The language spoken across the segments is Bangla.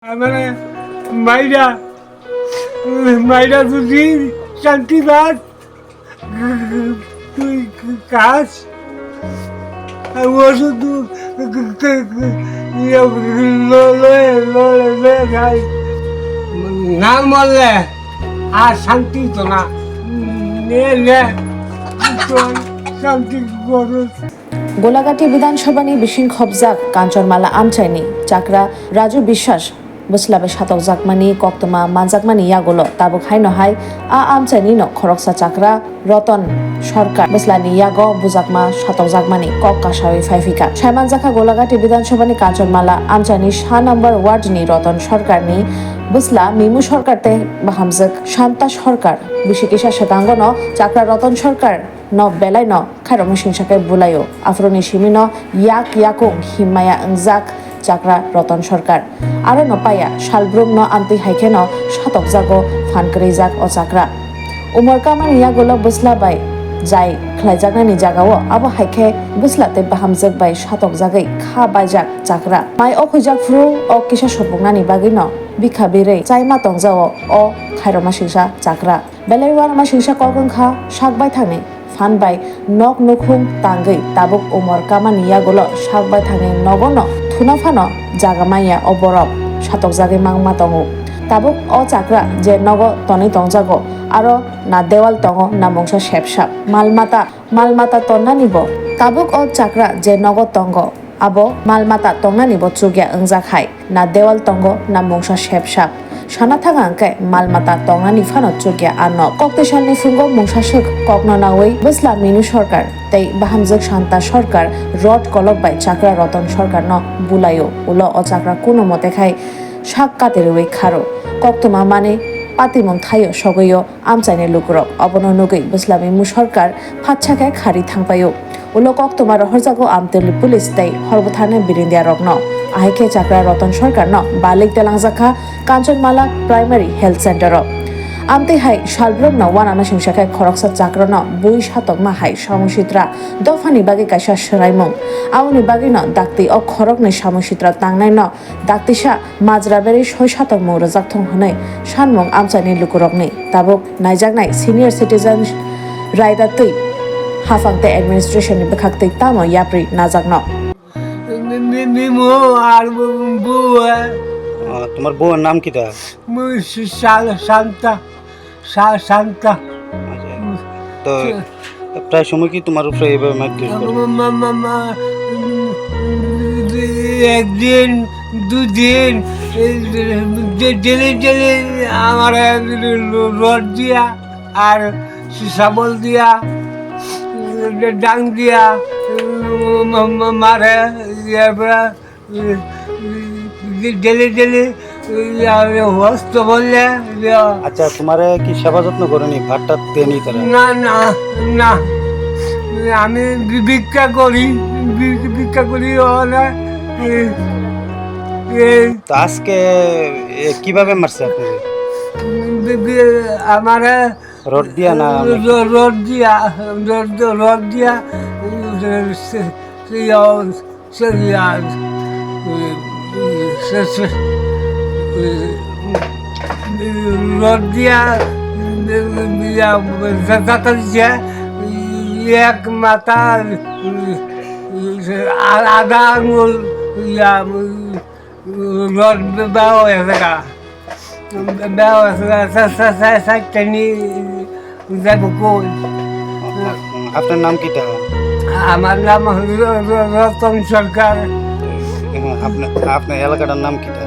মানে মাইরা মাইরা যদি শান্তি পাস তুই কাজ ওষুধ খাই না মরলে আর শান্তি তো না শান্তি খরচ। গোলাঘাটি বিধানসভানি বিশৃঙ্খল জাক কাঞ্চনমালা আমচাইনি চাকরা রাজু বিশ্বাস বসলাবে সাতক জাকমানি কক্তমা মানজাকমানি ইয়াগোলো তাবুক হাই নহাই আমচাইনি ন খরকসা চাকরা রতন সরকার বসলানি ইয়াগো বুজাকমা সাতক জাকমানি কক কাসাওই ফাইফিকা সাইমানজাখা গোলাঘাটি বিধানসভানি কাঞ্চনমালা আমচাইনি 7 নম্বর ওয়ার্ডনি রতন সরকারনি বসলা মিমু সরকারতে বাহামজক শান্তা সরকার বিশিকিসা শেতাঙ্গন চাকরা রতন সরকার ন বেলাইনো খাইরম সিংসাকে বুলাইও আফরনি সিমিন ইয়াকুং হিমায়া ওংজাক চাকরা রতন সরকার আরো নপায়া শালব্রুম ন আমতি হাইখে ন সাতক জাগো ফানকরি জাক ও চাকরা উমরকামান ইয়াগুলো বসলা বাই যাই খ্লাইজাকনানি জাগাও আবো হাইখে বসলাতে বাহামজক বাই সাতক জাগাই খা বাইজাক চাকরা মাই ও খুইজাক ফ্রু ও কিসা সপুংনানি বাগি ন বিখা বিরে চাইমা তংজাও ও খাইরমা সিংসা চাকরা বেলাইওয়ারমা সিংসা কলকংখা সাকবাই থানে ফানবাই নক নুখুং তাঙ্গৈ তাবুক উমর কামানিয়াগুলো সাকবাই থানে নগন থুনা ফানো জাগামাইয়া ও বরফ সাতক জাগে মাংমা তঙ্গু তাবুক ও চাকরা যে নগ তনি তংজাগো আরো না দেওয়াল তঙ্গ না মংসা শেপসাপ মালমাতা তন্না নিব তাবুক ও চাকরা যে নগ তঙ্গ আবো মালমাতা তংনা নিব চুগিয়া ওংজাখাই না দেওয়াল তঙ্গ না মংসা শেপসাপ সানা থাকা আঙ্কে মালমাতা তংনানি ফানো চুগিয়া আনো কক্তেশালনি ফুঙ্গ মংসাসক ককননাওই বসলা মিনু সরকার তাই বাহামজক শান্তা সরকার রড কলক বাই চাকরা রতন সরকার ন বুলাইও উলো ও চাকরা কোনো মতে খাই শাক কাতেরওই খারো কক্তমা মানে পাতিমং থাইও সগৈও আমচাইনে লুকুরক অবননুগৈ বসলা মিমু সরকার ফাচ্ছাকে খারি থাংপাইও উলো কক্তমা রহরজাগো আমতেলি পুলিশ তাই হরবথানে বিরিন্দিয়া রগ্ন আহেকে চাকরা রতন সরকার ন বালিক তেলাংজাখা কাঞ্চনমালা প্রাইমারি হেলথ সেন্টার আমতে হাই শালব্রম ন ওয়ানানা সিংসাকে খরকসা চাকর ন বুই সাতক মা হাই সমসিত্রা দফানি বাগে কাইসা সরাইমং আউনি বাগে ন দাক্তি ও খরক নে সমসিত্রা তাংনাই ন দাক্তিসা মাজরাবেরি 6 সাতক মৌরজাক থং হनै সানমং আমচানি লুকুরকনি তাবুক নাইজাকনাই সিনিয়র সিটিজেন রাইদাতৈ হাফাংতে অ্যাডমিনিস্ট্রেশন বেখাকতৈ তামো ইয়াপ্রি নাজাকন মিমু আর বুয়া তোমার বউয়ের নাম কিটা? শান্তা শান্তা। তো প্রায় সময় কি তোমার উপরে এইভাবে মারধর করে? একদিন দুদিন ডেলি আমার রড দিয়া আর শাবল দিয়া ডাং দিয়া মারে ডেলি হস্ত বললে। আচ্ছা, তোমারে কি সেবা যত্ন করেনি? ভাতটা দেনি তারা? না না না, আমি ভিক্ষা করি তো আজকে কিভাবে মারছে আপনি? আমার রড দিয়া না? রড দিয়া রড দিয়া দিছে এক মাথা আধা আঙুল রড বেওয়া হয়েছে আপনার নাম কিটা? আমার নাম রতন সরকার। আপনার এলাকাটার নাম কিটা?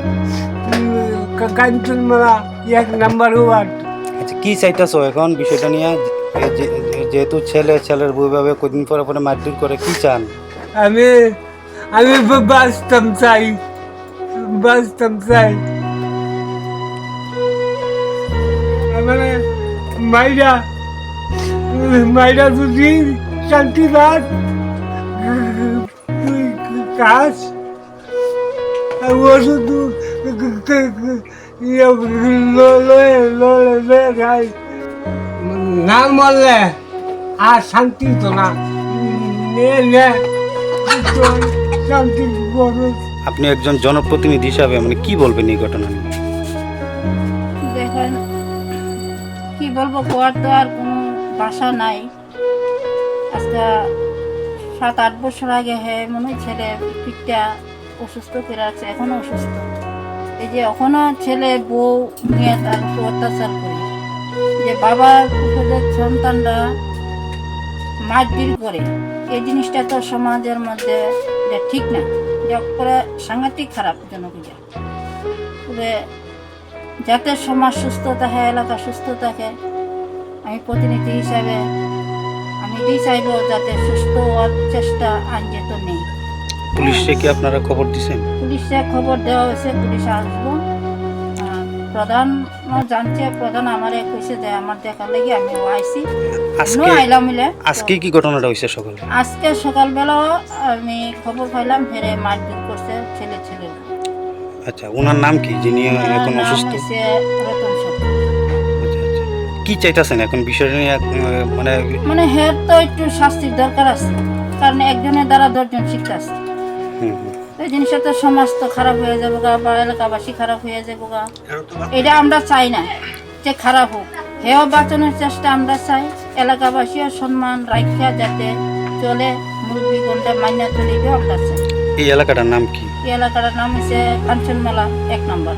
কাঞ্চনমালা 1 নম্বর ওয়ার্ড। আচ্ছা, কি চাইতেছো এখন বিষয়টা নিয়ে? যেহেতু ছেলের বউভাবে কদিন পরে মারধর করে, কি চান? আমি বাঁচতাম চাই। মানে মাইরা যদি শান্তি পাস তুই কাজ ওষুধ খাই না মরলে আর শান্তি তো না শান্তি খরচ। আপনি একজন জনপ্রতিনিধি হিসাবে মানে কি বলবেন এই ঘটনা নিয়ে? দেখেন কি বলবো, কোয়ার তো আর কোনো ভাষা নাই। আজকে 7-8 বছর আগে মনে হয় ছেলে পিঠটা অসুস্থ করে আছে, এখনো অসুস্থ। এই যে এখনো ছেলে বউ নিয়ে তার উপর অত্যাচার করে, যে বাবার উপরের সন্তানরা মারপিট করে, এই জিনিসটা তো সমাজের মধ্যে এটা ঠিক না, এটা করে সাংঘাতিক খারাপ জনপ্রিয়। তবে যাতে সমাজ সুস্থ থাকে, এলাকা সুস্থ থাকে, আমি প্রতিনিধি হিসাবে আমি এটাই চাইব যাতে সুস্থ হওয়ার চেষ্টা আইন যেত নেই। পুলিশে কি আপনারা খবর দিয়েছেন? পুলিশে খবর দেওয়া হয়েছে, পুলিশ আসবো। প্রধান জানছে, প্রধান আমারে কইছে যে আমার দেখার লাগি আমি আইছি, আইলাম মিলে। আজকে কি ঘটনাটা হয়েছে সকালে? আজকে সকালবেলা আমি খবর পাইলাম ফেরে মারপিট করছে ছেলে। আচ্ছা, ওনার নাম কি যিনি এখন অসুস্থ? আচ্ছা আচ্ছা, কি চাইতেছেন এখন বিষয়টা নিয়ে? মানে হের তো একটু শাস্তির দরকার আছে, কারণ একজনের দ্বারা 10 জন শিক্ষা আছে। এই জিনিসটা তো সমাজ তো খারাপ হয়ে যাবো গা, বা এলাকাবাসী খারাপ হয়ে যাবো গা। এটা আমরা চাই না যে খারাপ হোক, হেও বাঁচানোর চেষ্টা আমরা চাই। এলাকাবাসীও সম্মান রাখা যাতে চলে, মুরব্বী গন্ডা মাইনা চলিবে আমরা চাই। এই এলাকাটার নাম কি? এই এলাকাটার নাম হচ্ছে কাঞ্চনমালা 1 নম্বর।